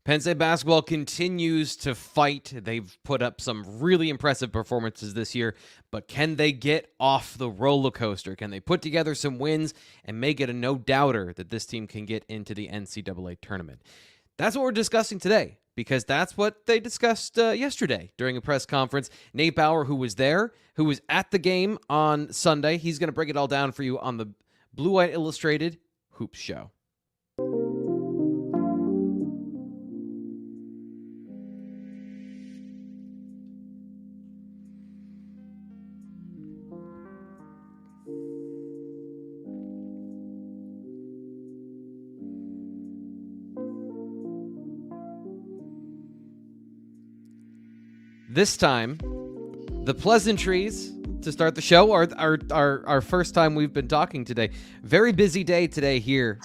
Penn State basketball continues to fight. They've put up some really impressive performances this year, but can they get off the roller coaster? Can they put together some wins and make it a no-doubter that this team can get into the NCAA tournament? That's what we're discussing today, because that's what they discussed yesterday during a press conference. Nate Bauer, who was there, who was at the game on Sunday, he's going to break it all down for you on the Blue White Illustrated Hoops Show. This time, the pleasantries to start the show are our first time we've been talking today. Very busy day today here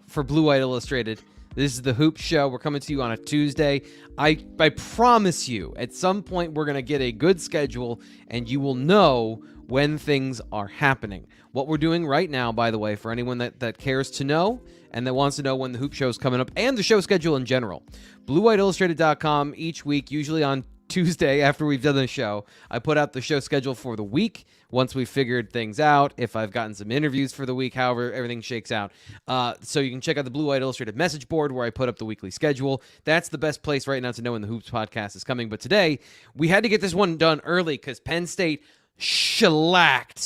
for Blue White Illustrated. This is the Hoop Show. We're coming to you on a Tuesday. I promise you, at some point, we're going to get a good schedule, and you will know when things are happening. What we're doing right now, by the way, for anyone that cares to know and that wants to know when the Hoop Show is coming up, and the show schedule in general, BlueWhiteIllustrated.com each week, usually on Tuesday after we've done the show, I put out the show schedule for the week once we figured things out, if I've gotten some interviews for the week, however everything shakes out. So you can check out the Blue White Illustrated message board where I put up the weekly schedule. That's the best place right now to know when the Hoops podcast is coming. But today, we had to get this one done early because Penn State smacked,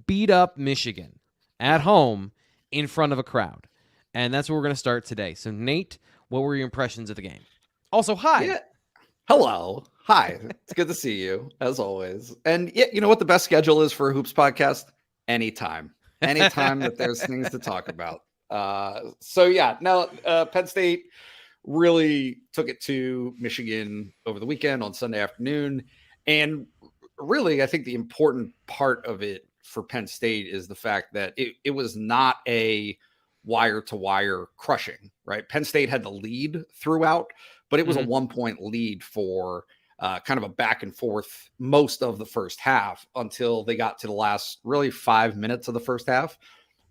beat up Michigan at home in front of a crowd. And that's where we're going to start today. So, Nate, what were your impressions of the game? Also, hi. Yeah. Hello. Hi. It's good to see you, as always. And yeah, you know what the best schedule is for a Hoops podcast? Anytime that there's things to talk about. Penn State really took it to Michigan over the weekend on Sunday afternoon. And really, I think the important part of it for Penn State is the fact that it was not a wire-to-wire crushing, right? Penn State had the lead throughout, but it was a 1-point lead for kind of a back and forth most of the first half until they got to the last really 5 minutes of the first half.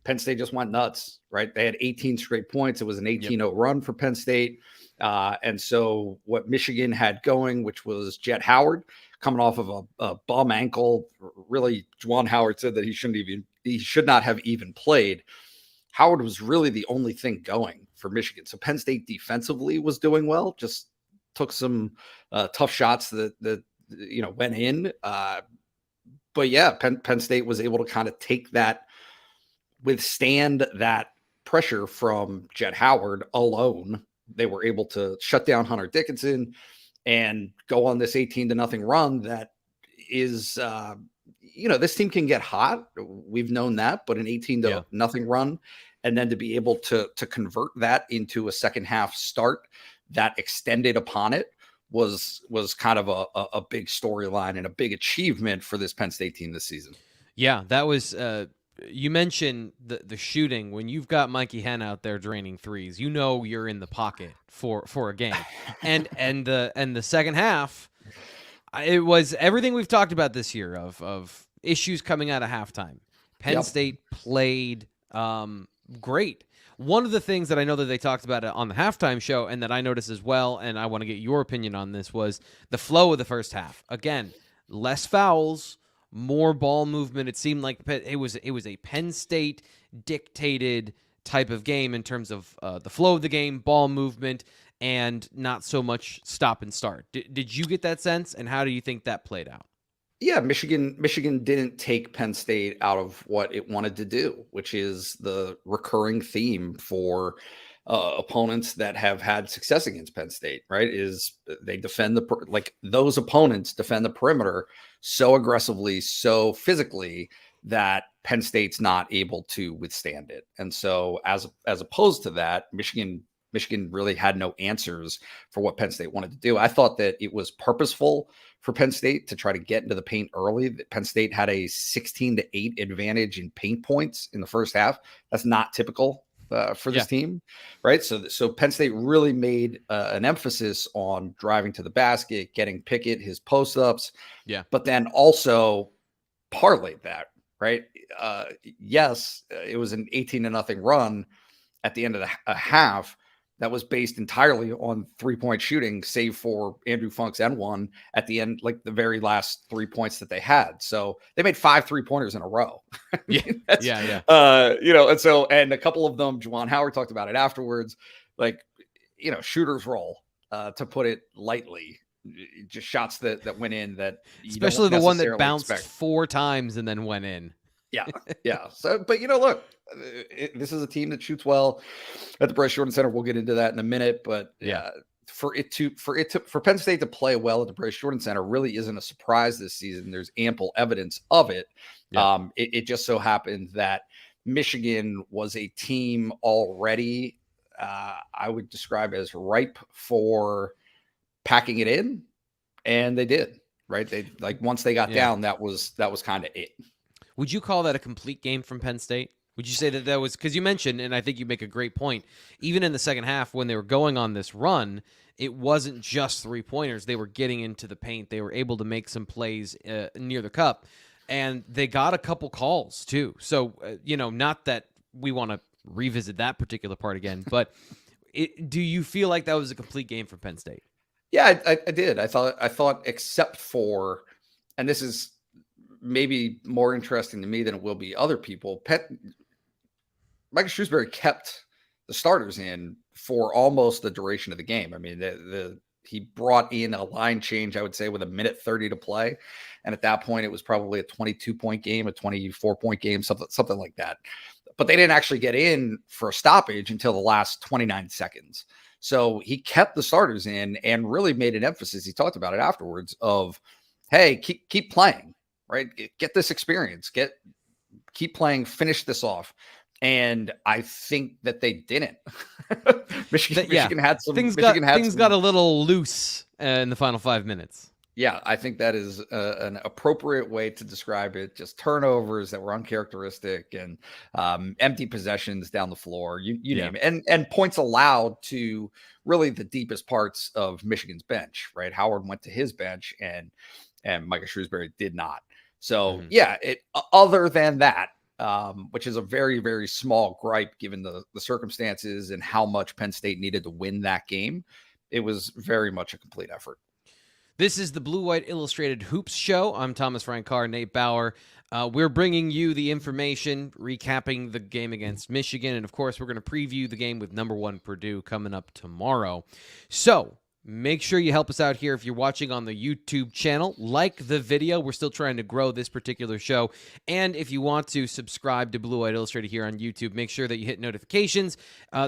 Penn State just went nuts, right? They had 18 straight points. It was an 18-0 run for Penn State. And so what Michigan had going, which was Jet Howard coming off of a bum ankle, really, Juwan Howard said that he should not have even played. Howard was really the only thing going for Michigan. So Penn State defensively was doing well, just took some tough shots that went in. But yeah, Penn State was able to kind of withstand that pressure from Jet Howard alone. They were able to shut down Hunter Dickinson and go on this 18-0 run that is, this team can get hot. We've known that, but an 18-0 run, and then to be able to convert that into a second half start that extended upon it was kind of a big storyline and a big achievement for this Penn State team this season. Yeah, that was you mentioned the shooting. When you've got Mikey Henn out there draining threes, you know you're in the pocket for a game. and the second half, it was everything we've talked about this year of issues coming out of halftime. Penn State played great. One of the things that I know that they talked about on the halftime show and that I noticed as well, and I want to get your opinion on this, was the flow of the first half. Again, less fouls, more ball movement. It seemed like it was a Penn State dictated type of game in terms of the flow of the game, ball movement, and not so much stop and start. Did you get that sense, and how do you think that played out? Yeah, Michigan didn't take Penn State out of what it wanted to do, which is the recurring theme for opponents that have had success against Penn State, right? Is they defend those opponents defend the perimeter so aggressively, so physically that Penn State's not able to withstand it. And so as opposed to that, Michigan really had no answers for what Penn State wanted to do. I thought that it was purposeful for Penn State to try to get into the paint early. Penn State had a 16-8 advantage in paint points in the first half. That's not typical for this team, right? So Penn State really made an emphasis on driving to the basket, getting Pickett his post-ups, but then also parlayed that, right? Yes, it was an 18-0 run at the end of the half, that was based entirely on 3-point shooting, save for Andrew Funk's N1 at the end, like the very last 3 points that they had. So they made 5 3-pointers in a row. Yeah. And a couple of them, Juwan Howard talked about it afterwards, like, shooters roll, to put it lightly. Just shots that went in that, especially the one that bounced 4 times and then went in. Yeah. So, but look, this is a team that shoots well at the Bryce Jordan Center. We'll get into that in a minute, but for Penn State to play well at the Bryce Jordan Center really isn't a surprise this season. There's ample evidence of it. Yeah. It just so happened that Michigan was a team already, I would describe as ripe for packing it in, and they did. Right? They, like, once they got down, that was kind of it. Would you call that a complete game from Penn State? Would you say that was, because you mentioned, and I think you make a great point, even in the second half when they were going on this run, it wasn't just 3-pointers. They were getting into the paint. They were able to make some plays near the cup, and they got a couple calls too. So, not that we want to revisit that particular part again, but do you feel like that was a complete game for Penn State? Yeah, I did. I thought except for, and this is maybe more interesting to me than it will be other people, Michael Shrewsbury kept the starters in for almost the duration of the game. I mean, he brought in a line change, I would say, with 1:30 to play. And at that point, it was probably a 22-point game, a 24-point game, something like that. But they didn't actually get in for a stoppage until the last 29 seconds. So he kept the starters in and really made an emphasis. He talked about it afterwards of, hey, keep playing, right? Get this experience, keep playing, finish this off. And I think that they didn't. Michigan had some things got a little loose in the final 5 minutes. Yeah, I think that is an appropriate way to describe it. Just turnovers that were uncharacteristic and empty possessions down the floor. You name it, and points allowed to really the deepest parts of Michigan's bench. Right, Howard went to his bench, and Micah Shrewsbury did not. So other than that, which is a very, very small gripe given the circumstances and how much Penn State needed to win that game, it was very much a complete effort. This is the Blue White Illustrated Hoops Show. I'm Thomas Frank Carr, Nate Bauer. We're bringing you the information, recapping the game against Michigan, and of course, we're going to preview the game with number 1 Purdue coming up tomorrow. So make sure you help us out here if you're watching on the YouTube channel. Like the video. We're still trying to grow this particular show. And if you want to subscribe to Blue White Illustrated here on YouTube, make sure that you hit notifications.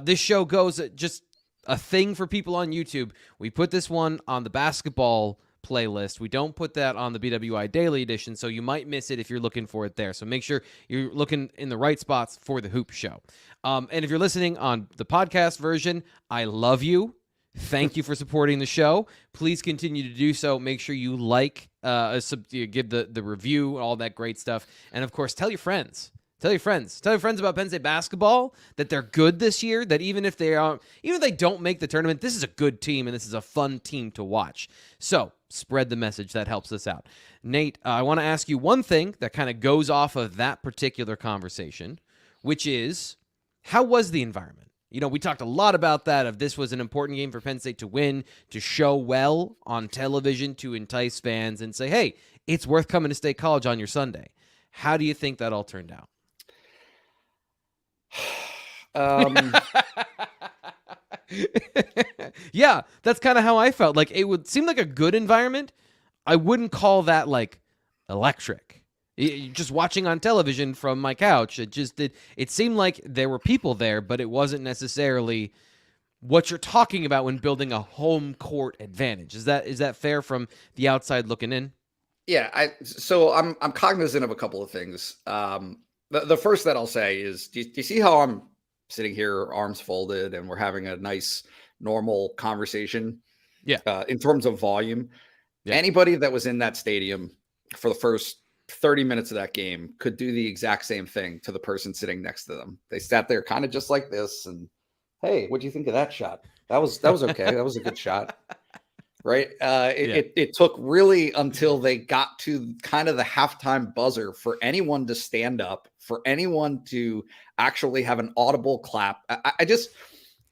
This show goes just a thing for people on YouTube. We put this one on the basketball playlist. We don't put that on the BWI Daily Edition, so you might miss it if you're looking for it there. So make sure you're looking in the right spots for the Hoop Show. And if you're listening on the podcast version, I love you. Thank you for supporting the show. Please continue to do so. Make sure you give the review, all that great stuff. And of course, tell your friends. Tell your friends about Penn State basketball, that they're good this year, that even if they don't make the tournament, this is a good team and this is a fun team to watch. So spread the message. That helps us out. Nate, I want to ask you one thing that kind of goes off of that particular conversation, which is, how was the environment? We talked a lot about that, of this was an important game for Penn State to win, to show well on television, to entice fans and say, hey, it's worth coming to State College on your Sunday. How do you think that all turned out? Yeah, that's kind of how I felt. Like, it would seem like a good environment. I wouldn't call that like electric. Just watching on television from my couch, it seemed like there were people there, but it wasn't necessarily what you're talking about when building a home court advantage. Is that fair from the outside looking in? Yeah, so I'm cognizant of a couple of things. The first that I'll say is, do you see how I'm sitting here, arms folded, and we're having a nice, normal conversation? Yeah. In terms of volume, anybody that was in that stadium for the first 30 minutes of that game could do the exact same thing to the person sitting next to them. They sat there kind of just like this, and hey, what do you think of that shot? That was okay. That was a good shot. Right. It took really until they got to kind of the halftime buzzer for anyone to stand up, for anyone to actually have an audible clap.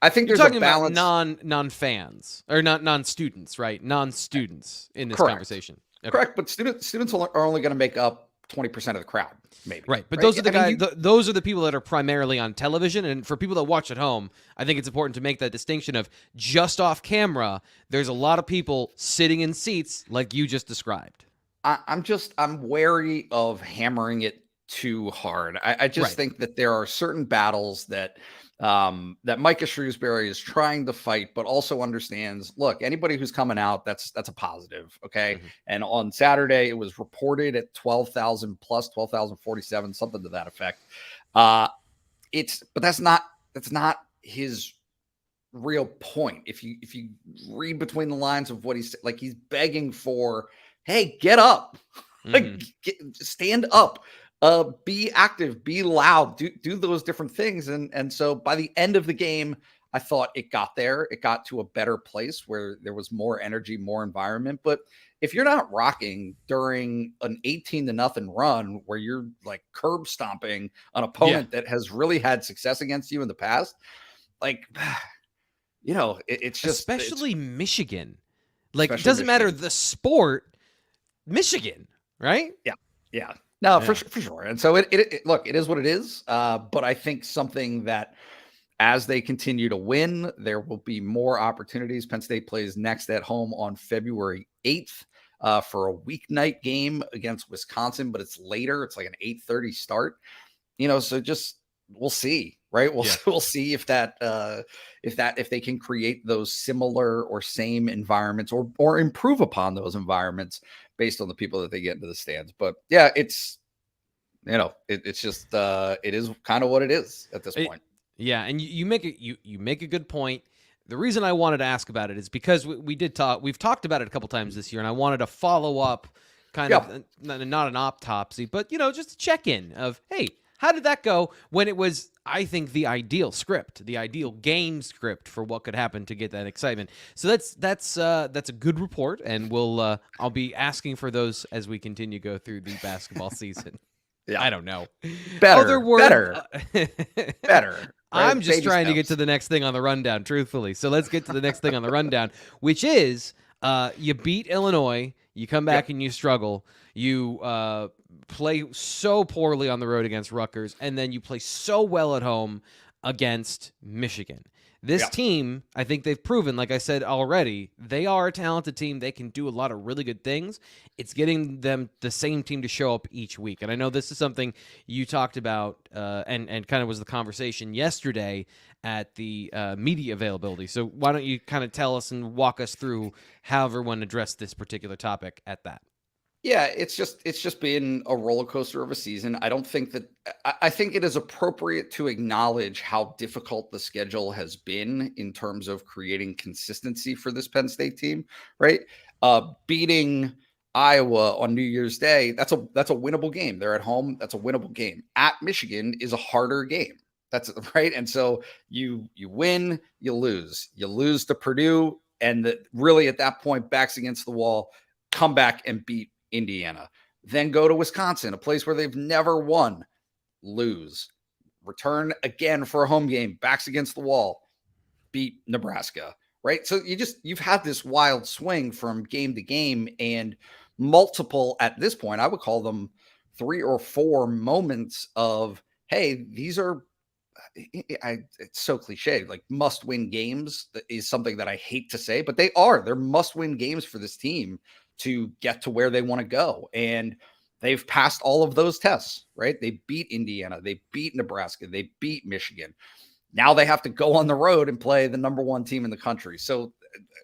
I think You're there's talking a balance. about non-fans or not non-students, right? Non-students in this Correct. conversation. Okay. Correct, but students are only going to make up 20% of the crowd, maybe. Right, but those are the guys. Those are the people that are primarily on television, and for people that watch at home, I think it's important to make that distinction of just off camera. There's a lot of people sitting in seats like you just described. I'm wary of hammering it too hard. I just think that there are certain battles that Micah Shrewsbury is trying to fight, but also understands, look, anybody who's coming out, that's a positive. Okay. Mm-hmm. And on Saturday, it was reported at 12,000 plus 12,047, something to that effect. But that's not his real point. If you read between the lines of what he's like, he's begging for, hey, get up, stand up. Be active, be loud, do those different things. And so by the end of the game, I thought it got there. It got to a better place where there was more energy, more environment. But if you're not rocking during an 18-0 run where you're like curb stomping an opponent that has really had success against you in the past, like, it's just especially Michigan. Like, it doesn't matter the sport, Michigan, right? Yeah. No, for sure. And so it look, it is what it is. But I think something that as they continue to win, there will be more opportunities. Penn State plays next at home on February 8th for a weeknight game against Wisconsin, but it's later. It's like an 8:30 start. So just we'll see, right? We'll see if they can create those similar or same environments or improve upon those environments based on the people that they get into the stands. But yeah, it's just it is kind of what it is at this point. Yeah, and you make a good point. The reason I wanted to ask about it is because we've talked about it a couple times this year, and I wanted to follow up, kind of not an autopsy, but just a check in of, hey, how did that go when it was, I think, the ideal script, the ideal game script for what could happen to get that excitement. So that's a good report, and I'll be asking for those as we continue to go through the basketball season. Yeah. I don't know. Better. Right? I'm just trying to get to the next thing on the rundown, truthfully. So let's get to the next thing on the rundown, which is you beat Illinois, you come back and you struggle, you play so poorly on the road against Rutgers, and then you play so well at home against Michigan. This team, I think they've proven, like I said already, they are a talented team. They can do a lot of really good things. It's getting them the same team to show up each week. And I know this is something you talked about and kind of was the conversation yesterday at the media availability. So why don't you kind of tell us and walk us through how everyone addressed this particular topic at that? Yeah, it's just been a roller coaster of a season. I think it is appropriate to acknowledge how difficult the schedule has been in terms of creating consistency for this Penn State team, right? Beating Iowa on New Year's Day, that's a winnable game. They're at home, that's a winnable game. At Michigan is a harder game. That's right. And so you win, you lose to Purdue, and really at that point, backs against the wall, come back and beat Indiana, then go to Wisconsin, a place where they've never won, lose, return again for a home game, backs against the wall, beat Nebraska, right? So you've had this wild swing from game to game, and multiple, at this point, I would call them 3 or 4 moments of, hey, these are, it's so cliche, like must-win games. That is something that I hate to say, but they're must-win games for this team to get to where they want to go. And they've passed all of those tests, right? They beat Indiana, they beat Nebraska, they beat Michigan. Now they have to go on the road and play the number 1 team in the country. So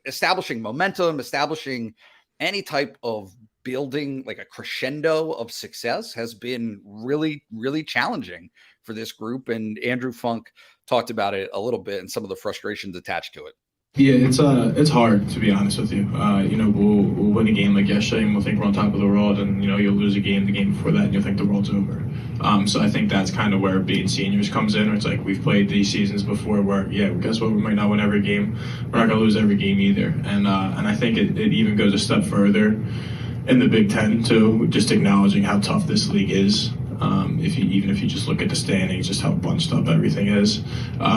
establishing momentum, establishing any type of building, like a crescendo of success, has been really, really challenging for this group. And Andrew Funk talked about it a little bit and some of the frustrations attached to it. Yeah, it's hard, to be honest with you. We'll win a game like yesterday and we'll think we're on top of the world, and you'll lose a game the game before that and you'll think the world's over. So I think that's kind of where being seniors comes in. Where it's like, we've played these seasons before where, guess what, we might not win every game. We're not gonna lose every game either. And I think it even goes a step further in the Big Ten too, just acknowledging how tough this league is. Even if you just look at the standings, just how bunched up everything is.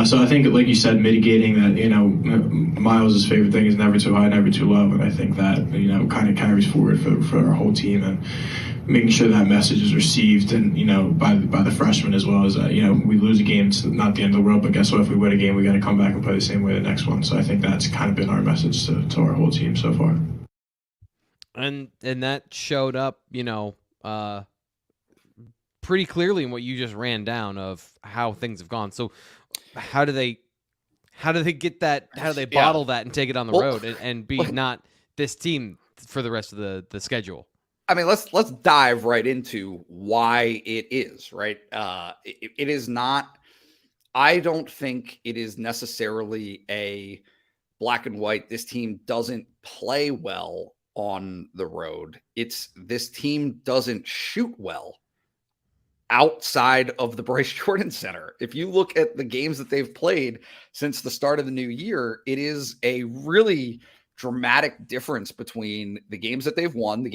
So I think, like you said, mitigating that, Miles' favorite thing is never too high, never too low. And I think that, kind of carries forward for our whole team, and making sure that message is received, and, by the freshmen as well, as we lose a game, it's not the end of the world, but guess what? If we win a game, we got to come back and play the same way the next one. So I think that's kind of been our message to our whole team so far. And that showed up, pretty clearly in what you just ran down of how things have gone. So how do they get that? How do they bottle that and take it on the road and be not this team for the rest of the schedule? I mean, let's dive right into why it is, right. It is not, I don't think it is necessarily a black and white, this team doesn't play well on the road. It's this team doesn't shoot well outside of the Bryce Jordan Center. If you look at the games that they've played since the start of the new year, it is a really dramatic difference between the games that they've won,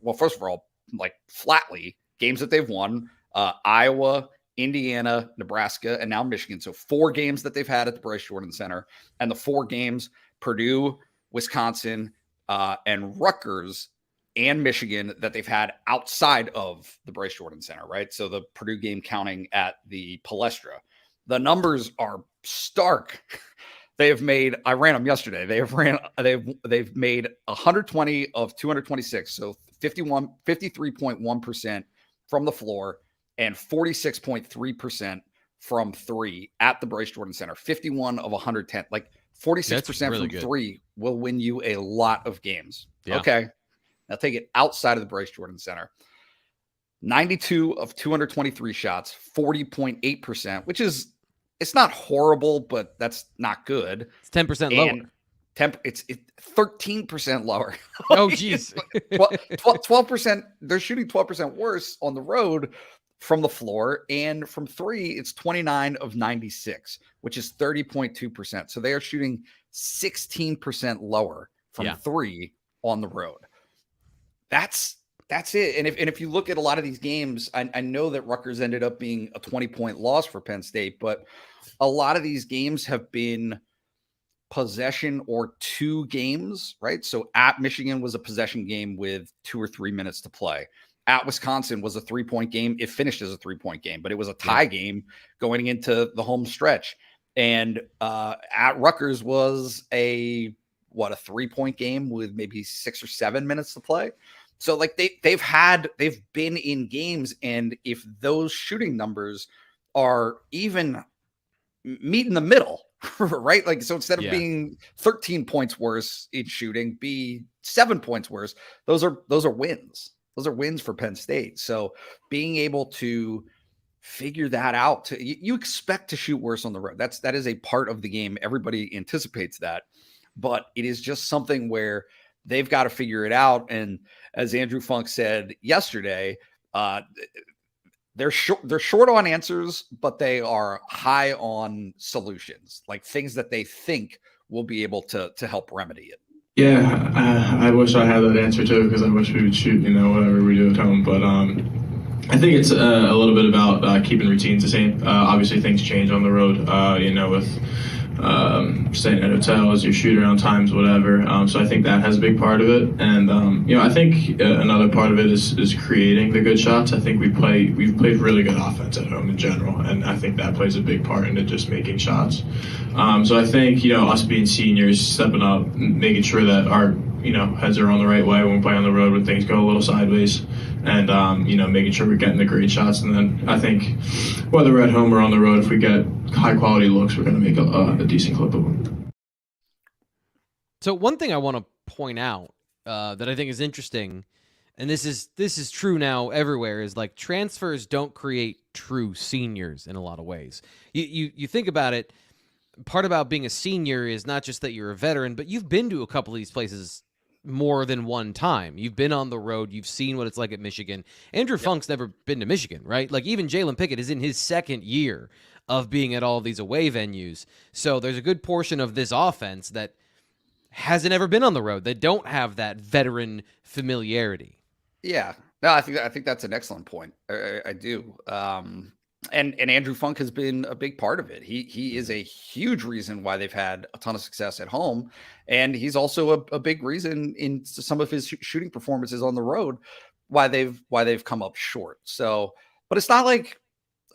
well, first of all, like flatly, games that they've won, Iowa, Indiana, Nebraska, and now Michigan. So 4 games that they've had at the Bryce Jordan Center, and the 4 games, Purdue, Wisconsin, and Rutgers, and Michigan, that they've had outside of the Bryce Jordan Center, right? So the Purdue game counting at the Palestra. The numbers are stark. They have made, I ran them yesterday. They've made 120 of 226. So 53.1% from the floor and 46.3% from 3 at the Bryce Jordan Center. 51 of 110, like 46% really from good. 3 will win you a lot of games. Yeah. Okay. Now take it outside of the Bryce Jordan Center. 92 of 223 shots, 40.8%, which is, it's not horrible, but that's not good. It's 10% lower. It's 13% lower. Oh, geez. 12%. They're shooting 12% worse on the road from the floor. And from 3, it's 29 of 96, which is 30.2%. So they are shooting 16% lower from 3 on the road. That's it. And if you look at a lot of these games, I know that Rutgers ended up being a 20-point loss for Penn State, but a lot of these games have been possession or 2 games, right? So at Michigan was a possession game with 2 or 3 minutes to play. At Wisconsin was a 3-point game. It finished as a 3-point game, but it was a tie game going into the home stretch. And at Rutgers was a 3-point game with maybe 6 or 7 minutes to play. So like they've been in games, and if those shooting numbers are even meet in the middle, right? Like, so instead of being 13 points worse in shooting, be 7 points worse. Those are wins. Those are wins for Penn State. So being able to figure that out, you expect to shoot worse on the road. That is a part of the game. Everybody anticipates that, but it is just something where they've got to figure it out. And as Andrew Funk said yesterday, they're short on answers, but they are high on solutions, like things that they think will be able to help remedy it. Yeah, I wish I had that answer too, because I wish we would shoot, whatever we do at home. But I think it's a little bit about keeping routines the same. Obviously, things change on the road, with staying at hotels, your shoot around times, whatever. So I think that has a big part of it. And, I think another part of it is creating the good shots. I think we've played really good offense at home in general. And I think that plays a big part into just making shots. So I think, us being seniors, stepping up, making sure that our, heads are on the right way when we play on the road when things go a little sideways, and, making sure we're getting the great shots. And then I think whether we're at home or on the road, if we get high quality looks, we're going to make a decent clip of them. So one thing I want to point out that I think is interesting, and this is true now everywhere, is like transfers don't create true seniors in a lot of ways. You think about it, part about being a senior is not just that you're a veteran, but you've been to a couple of these places more than one time. You've been on the road. You've seen what it's like at Michigan. Andrew Funk's never been to Michigan, right? Like even Jalen Pickett is in his 2nd year of being at all these away venues. So there's a good portion of this offense that hasn't ever been on the road, that don't have that veteran familiarity. Yeah. No, I think that's an excellent point. I do. And Andrew Funk has been a big part of it. He is a huge reason why they've had a ton of success at home, and he's also a big reason in some of his shooting performances on the road why they've come up short. So, but it's not like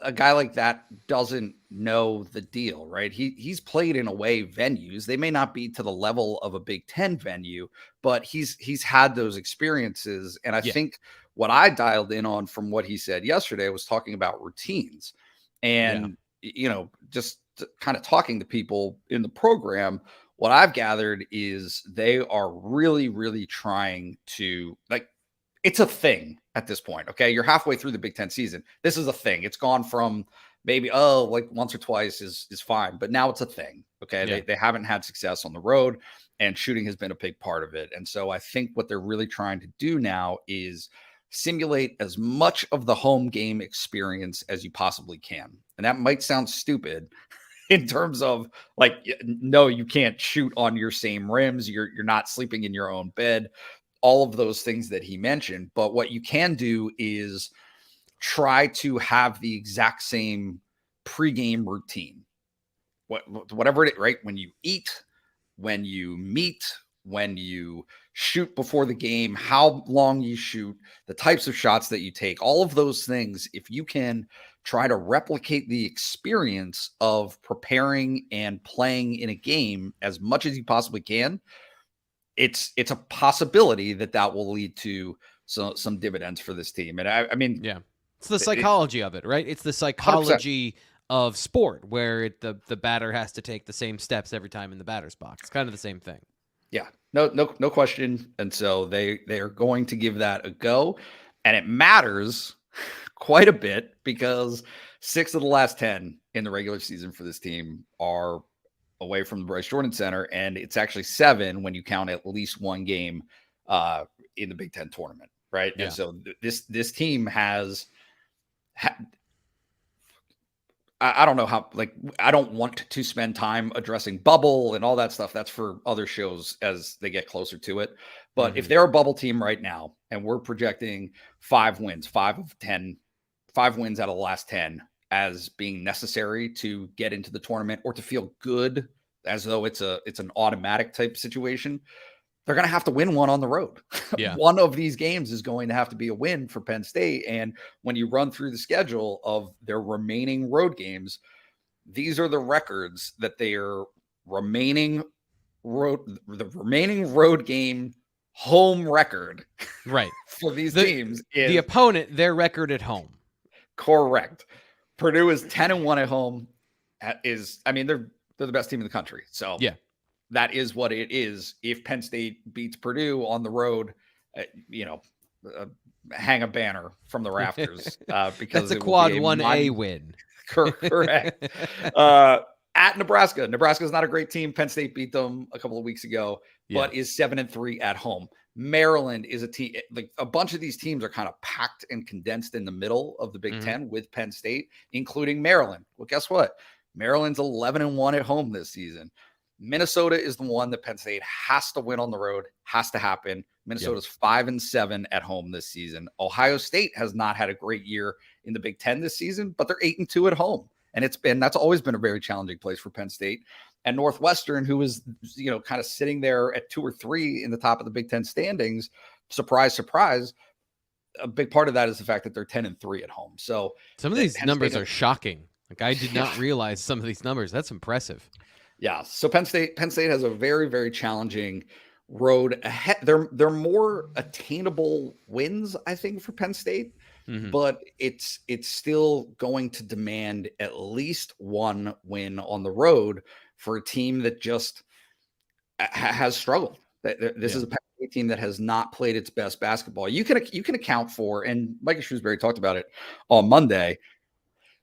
a guy like that doesn't know the deal, right? He's played in away venues. They may not be to the level of a Big Ten venue, but he's had those experiences. And I think what I dialed in on from what he said yesterday was talking about routines, and just kind of talking to people in the program. What I've gathered is they are really, really trying to, like, it's a thing at this point. Okay. You're halfway through the Big Ten season. This is a thing. It's gone from maybe, like once or twice is fine, but now it's a thing. Okay. Yeah. They haven't had success on the road, and shooting has been a big part of it. And so I think what they're really trying to do now is simulate as much of the home game experience as you possibly can. And that might sound stupid in terms of, like, no, you can't shoot on your same rims. You're not sleeping in your own bed, all of those things that he mentioned. But what you can do is try to have the exact same pregame routine, whatever it is, right? When you eat, when you meet, when you shoot before the game, how long you shoot, the types of shots that you take, all of those things. If you can try to replicate the experience of preparing and playing in a game as much as you possibly can, it's a possibility that will lead to some dividends for this team. And I mean, it's the psychology of it, right? It's the psychology 100%. Of sport, where the batter has to take the same steps every time in the batter's box. It's kind of the same thing. Yeah, no question. And so they are going to give that a go, and it matters quite a bit because 6 of the last 10 in the regular season for this team are away from the Bryce Jordan Center, and it's actually 7 when you count at least one game in the Big Ten tournament, right? Yeah. And so this team has. I don't know how, like, I don't want to spend time addressing bubble and all that stuff. That's for other shows as they get closer to it. But if they're a bubble team right now and we're projecting 5 wins, 5 wins out of the last 10 as being necessary to get into the tournament or to feel good as though it's an automatic type situation, they're going to have to win one on the road. Yeah. One of these games is going to have to be a win for Penn State. And when you run through the schedule of their remaining road games, these are the records that their remaining road game home record, right, for these teams is the opponent, their record at home. Correct. Purdue is 10-1 at home. They're the best team in the country. So yeah. That is what it is. If Penn State beats Purdue on the road, hang a banner from the rafters because that's a quad 1A win. Correct. At Nebraska. Nebraska is not a great team. Penn State beat them a couple of weeks ago, but is 7-3 at home. Maryland is a team. Like, a bunch of these teams are kind of packed and condensed in the middle of the Big Ten with Penn State, including Maryland. Well, guess what? Maryland's 11-1 at home this season. Minnesota is the one that Penn State has to win on the road, has to happen. Minnesota's 5-7 at home this season. Ohio State has not had a great year in the Big Ten this season, but they're 8-2 at home. And that's always been a very challenging place for Penn State. And Northwestern, who is, kind of sitting there at 2 or 3 in the top of the Big Ten standings, surprise, surprise. A big part of that is the fact that they're 10-3 at home. So some of these numbers are shocking. Like, I did not realize some of these numbers. That's impressive. Yeah. So Penn State has a very, very challenging road ahead. They're more attainable wins, I think, for Penn State, but it's still going to demand at least one win on the road for a team that just has struggled. This is a Penn State team that has not played its best basketball. You can account for, and Micah Shrewsbury talked about it on Monday.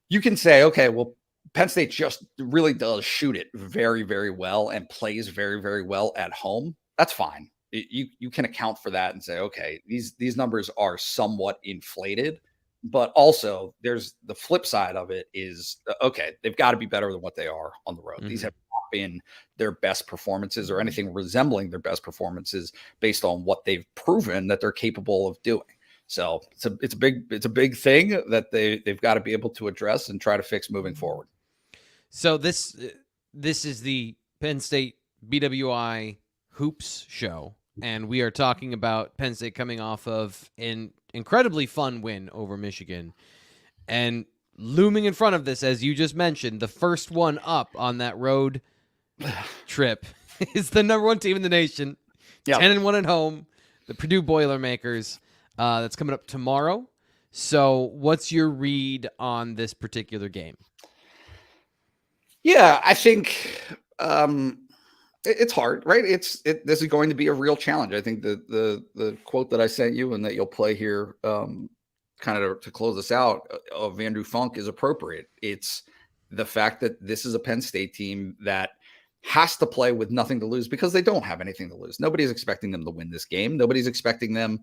You can say, okay, well, Penn State just really does shoot it very, very well and plays very, very well at home. That's fine. You can account for that and say, okay, these numbers are somewhat inflated, but also there's the flip side of it is, okay, they've got to be better than what they are on the road. These have not been their best performances or anything resembling their best performances based on what they've proven that they're capable of doing. So it's a big thing that they've got to be able to address and try to fix moving forward. So this is the Penn State BWI Hoops show, and we are talking about Penn State coming off of an incredibly fun win over Michigan, and looming in front of this, as you just mentioned, the first one up on that road trip is the number 1 team in the nation, 10-1 at home, the Purdue Boilermakers. That's coming up tomorrow. So what's your read on this particular game? Yeah, I think it's hard, right? This is going to be a real challenge. I think the quote that I sent you and that you'll play here kind of to close us out of Andrew Funk is appropriate. It's the fact that this is a Penn State team that has to play with nothing to lose because they don't have anything to lose. Nobody's expecting them to win this game. Nobody's expecting them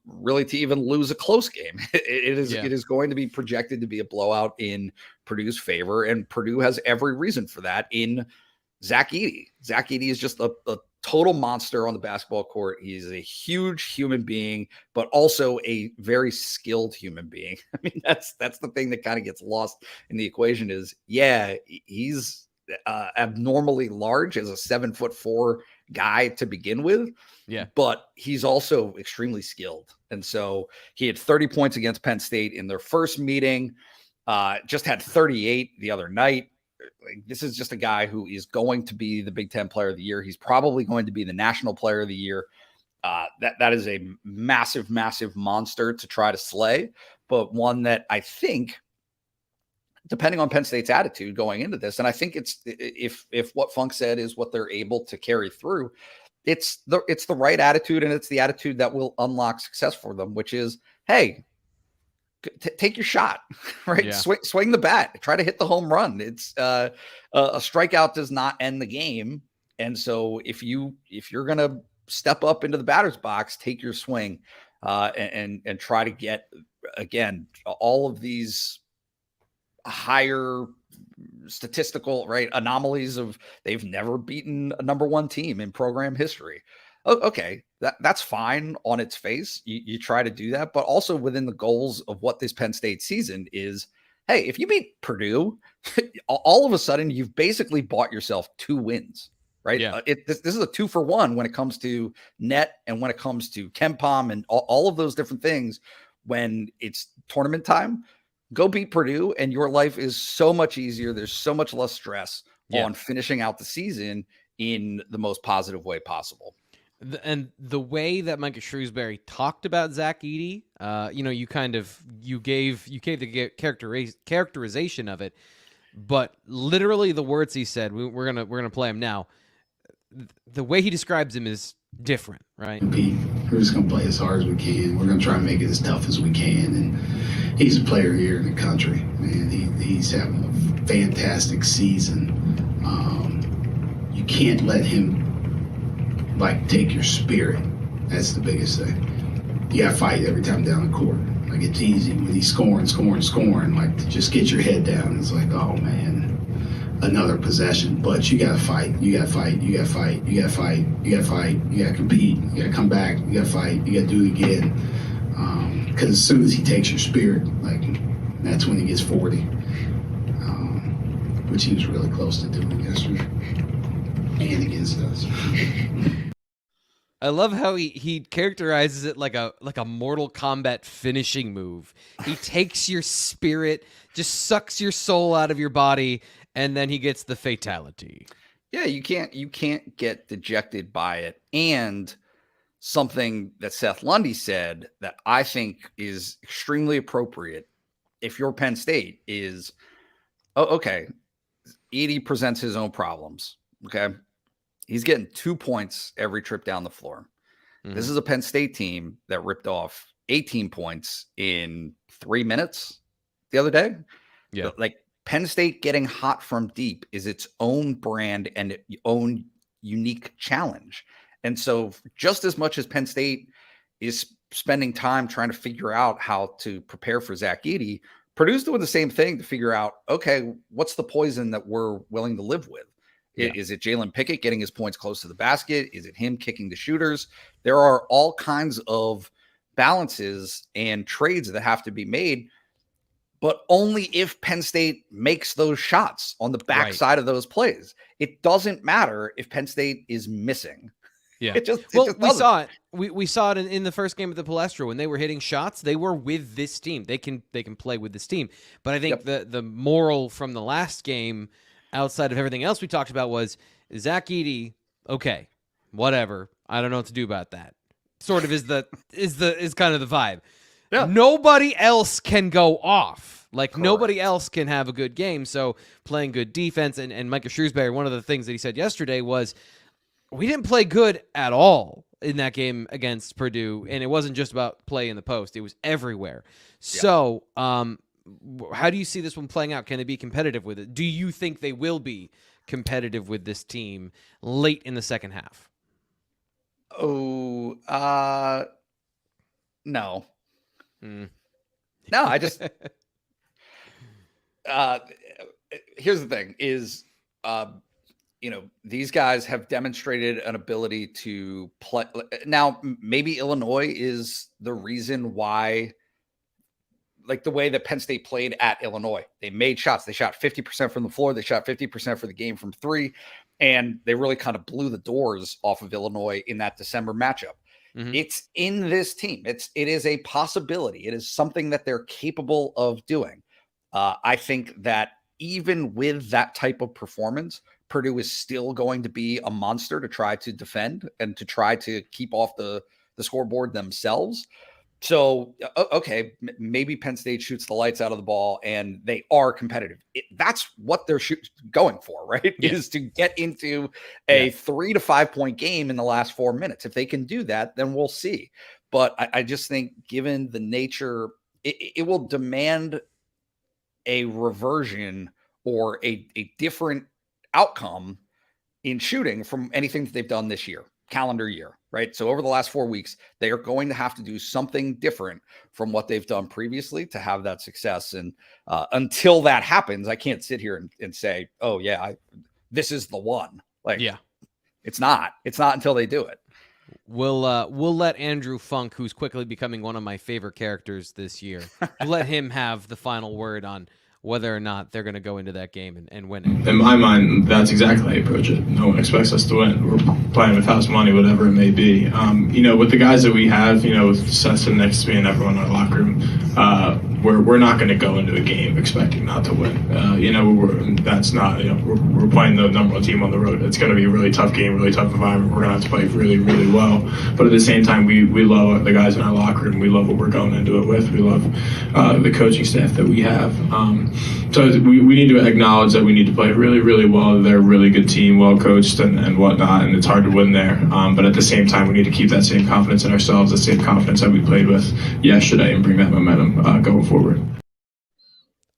really to even lose a close game. It is going to be projected to be a blowout in Purdue's favor, and Purdue has every reason for that in Zach Edey. Zach Edey is just a total monster on the basketball court. He's a huge human being, but also a very skilled human being. I mean, that's the thing that kind of gets lost in the equation is, he's abnormally large as a 7'4" guy to begin with. Yeah. But he's also extremely skilled. And so he had 30 points against Penn State in their first meeting, just had 38 the other night. Like, this is just a guy who is going to be the Big Ten Player of the Year. He's probably going to be the National Player of the Year. That is a massive, massive monster to try to slay, but one that I think, depending on Penn State's attitude going into this, and I think it's if what Funk said is what they're able to carry through, it's the right attitude, and it's the attitude that will unlock success for them, which is, hey, take your shot, right? Yeah. Swing the bat, try to hit the home run. It's a strikeout does not end the game, and so if you're gonna step up into the batter's box, take your swing, and try to get, again, all of these higher statistical anomalies of they've never beaten a number 1 team in program history. Okay, that's fine on its face. You try to do that, but also within the goals of what this Penn State season is. Hey, if you beat Purdue, all of a sudden you've basically bought yourself 2 wins, right? Yeah. This is a 2-for-1 when it comes to net and when it comes to KenPom and all of those different things. When it's tournament time, go beat Purdue, and your life is so much easier. There's so much less stress on finishing out the season in the most positive way possible. And the way that Micah Shrewsbury talked about Zach Edey, you gave the characterization of it, but literally the words he said, we're gonna play him now. The way he describes him is different, right? We're just gonna play as hard as we can. We're gonna try and make it as tough as we can. And he's a player here in the country, man. He's having a fantastic season. You can't let him take your spirit. That's the biggest thing. You gotta fight every time down the court. Like, it's easy when he's scoring, to just get your head down. It's like, oh man, another possession. But you gotta fight. You gotta fight. You gotta fight. You gotta fight. You gotta fight. You gotta compete. You gotta come back. You gotta fight. You gotta do it again. Because as soon as he takes your spirit, that's when he gets 40. Which he was really close to doing yesterday. And against us. I love how he characterizes it like a Mortal Kombat finishing move. He takes your spirit, just sucks your soul out of your body, and then he gets the fatality. Yeah, you can't get dejected by it. And something that Seth Lundy said that I think is extremely appropriate if you're Penn State is, okay, Edey presents his own problems. Okay. He's getting 2 points every trip down the floor. Mm-hmm. This is a Penn State team that ripped off 18 points in 3 minutes the other day. Yeah. Penn State getting hot from deep is its own brand and its own unique challenge. And so just as much as Penn State is spending time trying to figure out how to prepare for Zach Edey, Purdue's doing the same thing to figure out, okay, what's the poison that we're willing to live with? Yeah. Is it Jalen Pickett getting his points close to the basket? Is it him kicking the shooters? There are all kinds of balances and trades that have to be made, but only if Penn State makes those shots on the backside of those plays. It doesn't matter if Penn State is missing. Yeah. It just we saw it. We saw it in the first game at the Palestra when they were hitting shots. They were with this team. They can play with this team. But I think the moral from the last game, outside of everything else we talked about, was Zach Edey. Okay, whatever. I don't know what to do about that. Sort of is kind of the vibe. Yeah. Nobody else can go off. Like, correct. Nobody else can have a good game. So playing good defense, and Micah Shrewsbury, one of the things that he said yesterday was, we didn't play good at all in that game against Purdue, and it wasn't just about play in the post. It was everywhere. Yeah. So how do you see this one playing out? Can they be competitive with it? Do you think they will be competitive with this team late in the second half? Oh, no. No, I just here's the thing is, these guys have demonstrated an ability to play. Now, maybe Illinois is the reason why, like the way that Penn State played at Illinois. They made shots. They shot 50% from the floor. They shot 50% for the game from three. And they really kind of blew the doors off of Illinois in that December matchup. Mm-hmm. It's in this team. It is a possibility. It is something that they're capable of doing. I think that even with that type of performance, Purdue is still going to be a monster to try to defend and to try to keep off the scoreboard themselves. So, okay, maybe Penn State shoots the lights out of the ball and they are competitive. That's what they're going for, right? Yeah. Is to get into a 3 to 5 point game in the last 4 minutes. If they can do that, then we'll see. But I just think given the nature, it will demand a reversion or a different outcome in shooting from anything that they've done this year, calendar year, right? So over the last 4 weeks, they are going to have to do something different from what they've done previously to have that success. And until that happens, I can't sit here and say, oh yeah, this is the one. Like, yeah, it's not until they do it. We'll let Andrew Funk, who's quickly becoming one of my favorite characters this year, let him have the final word on whether or not they're going to go into that game and win it. In my mind, that's exactly how you approach it. No one expects us to win. We're playing with house money, whatever it may be. With the guys that we have, with Seth next to me and everyone in our locker room, we're not going to go into a game expecting not to win. That's not, we're playing the number one team on the road. It's going to be a really tough game, really tough environment. We're going to have to play really, really well. But at the same time, we love the guys in our locker room. We love what we're going into it with. We love the coaching staff that we have. So we need to acknowledge that we need to play really, really well. They're a really good team, well coached and whatnot, and it's hard to win there. But at the same time, we need to keep that same confidence in ourselves, the same confidence that we played with yesterday, and bring that momentum going forward.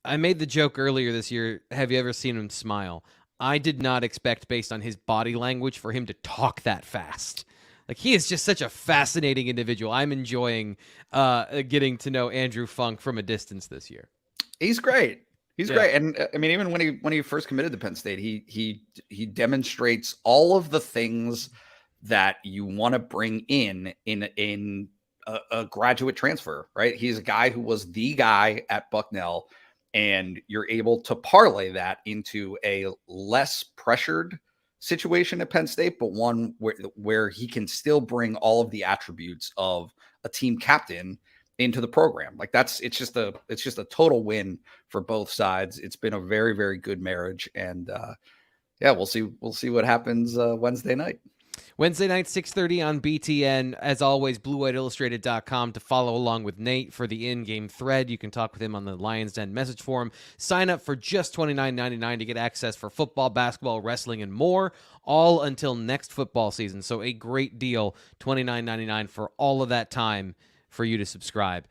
I made the joke earlier this year, have you ever seen him smile? I did not expect, based on his body language, for him to talk that fast. Like, he is just such a fascinating individual. I'm enjoying getting to know Andrew Funk from a distance this year. He's great. He's great. And I mean, even when he first committed to Penn State, he demonstrates all of the things that you want to bring in a graduate transfer, right? He's a guy who was the guy at Bucknell, and you're able to parlay that into a less pressured situation at Penn State, but one where he can still bring all of the attributes of a team captain into the program. Like, it's just a total win for both sides. It's been a very, very good marriage. And we'll see what happens Wednesday night. Wednesday night, 6:30 on BTN. As always, BlueWhiteIllustrated.com to follow along with Nate for the in-game thread. You can talk with him on the Lions Den message forum. Sign up for just $29.99 to get access for football, basketball, wrestling, and more, all until next football season. So a great deal, $29.99 for all of that time for you to subscribe.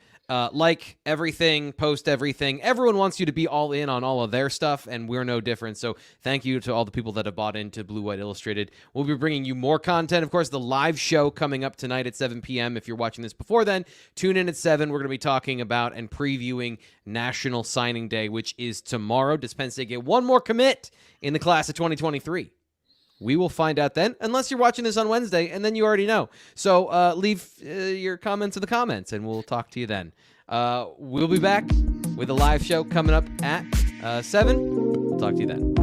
Like everything, post everything. Everyone wants you to be all in on all of their stuff, and we're no different. So thank you to all the people that have bought into Blue White Illustrated. We'll be bringing you more content. Of course, the live show coming up tonight at 7 p.m. If you're watching this before then, tune in at 7. We're going to be talking about and previewing National Signing Day, which is tomorrow. Does Penn State get one more commit in the class of 2023? We will find out then, unless you're watching this on Wednesday, and then you already know. So leave your comments in the comments, and we'll talk to you then. We'll be back with a live show coming up at 7. We'll talk to you then.